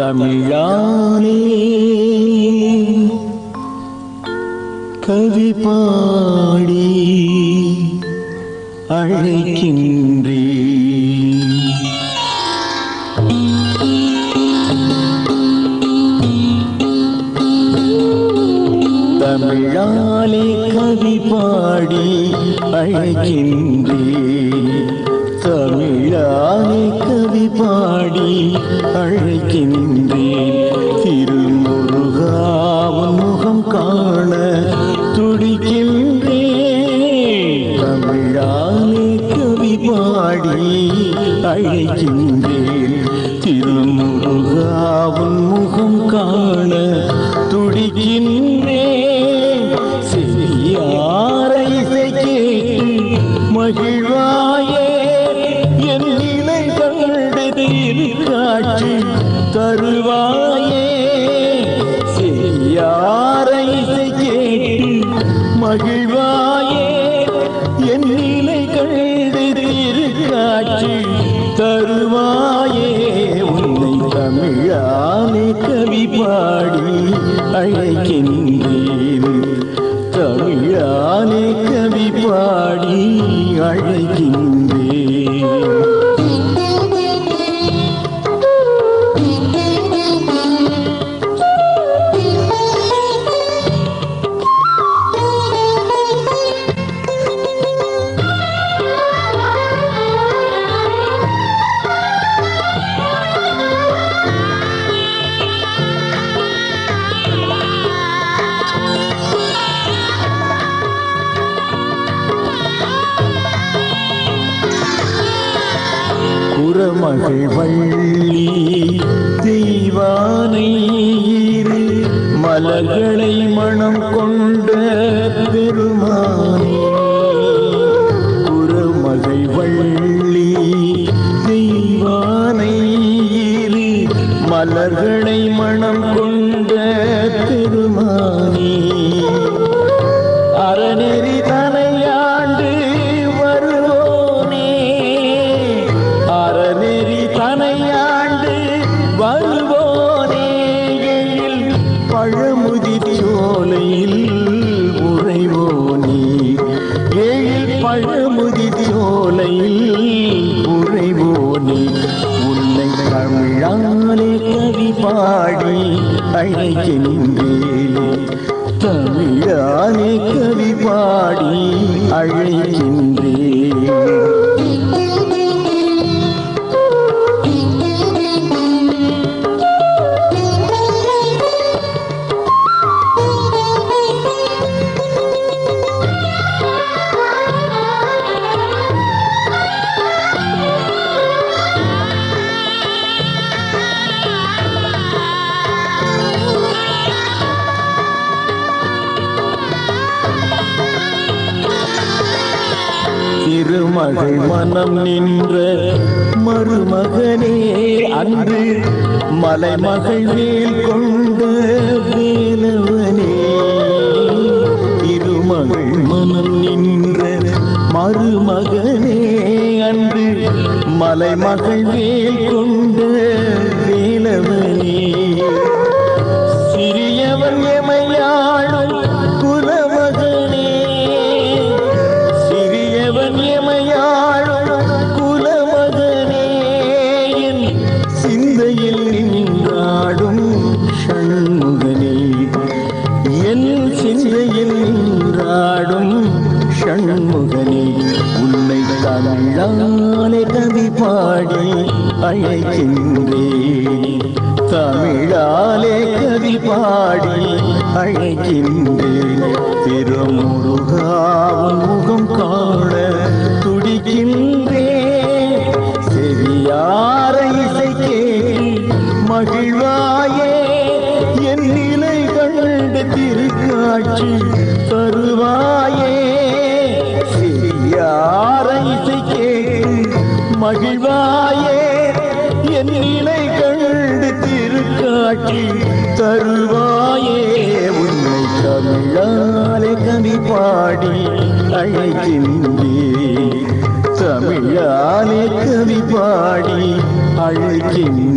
தமிழாலே கவி பாடி அழைக்கின்றே தமிழாலே கவி பாடி அழைக்கின்றே தமிழாலே கவி பாடி அழைக்கின்றேன் திருமுருகாவின் முகம் காண துடிக்கின்றேன் தமிழாலே கவி பாடி அழைக்கின்றேன் திருமுருகாவின் முகம் காண துடிக்கின்றேன் செவியாரை கேட்டு மகிழ்வாயே என் நிலை கண்டு திருக்காட்சி தருவாயே செவியாரை கேட்டு மகிழ்வாயே என் நிலை கண்டு திருக்காட்சி தருவாயே உன்னை தமிழாலே கவி பாடி அழைக்கின்றேன் தமிழாலே கவி பாடி அழைக்கின்றேன் குறமகள் வள்ளி தெய்வானை இரு மலர்களை மனம் கொண்ட பெருமானே குறமகள் வள்ளி தெய்வானை இரு மலர்களை மனம் கொண்ட பெருமானே அறநெறி தனையாண்டு வருவோனே அறநெறி தனையாண்டு வருவோனே எழில் பழமுதி சோலையில் உறைவோனே எழில் பழமுதி சோலையில் உறைவோனே உன்னை தமிழாலே கவி பாடி அழைக்கின்றேன் தமிழாலே கவி பாடி அழைக்கின்றேன் திருமகள் மனம் நின்ற மருமகனே அன்று மலைமகள் மேல் கொண்ட வேலவனே திருமகள் மனம் நின்ற மருமகனே அன்று மலைமகள் மேல் கொண்ட வேலவனே சிறியவன் எமையாளும் குலமகனே குலமகனே என் சிந்தையில் நின்றாடும் ஷண்முகனே என் சிந்தையில் நின்றாடும் ஷண்முகனே உன்னை தமிழாலே கவி பாடி அழைக்கின்றேன் தமிழாலே கவி பாடி அழைக்கின்றேன் திருமுருகாவின் முகம் காண துடிக்கின்றேன் செவியாரை இசைக்கே மகிழ்வாயே என் நிலை கண்டு திருக்காட்சி தருவாயே செவியாரை இசைக்கே மகிழ்வாயே என் நிலை கண்டு திருக்காட்சி தருவாயே உன்னை தமிழாலே கவி பாடி அழைக்கின்றேன் தமிழாலே கவி பாடி அழைக்கின்றேன்.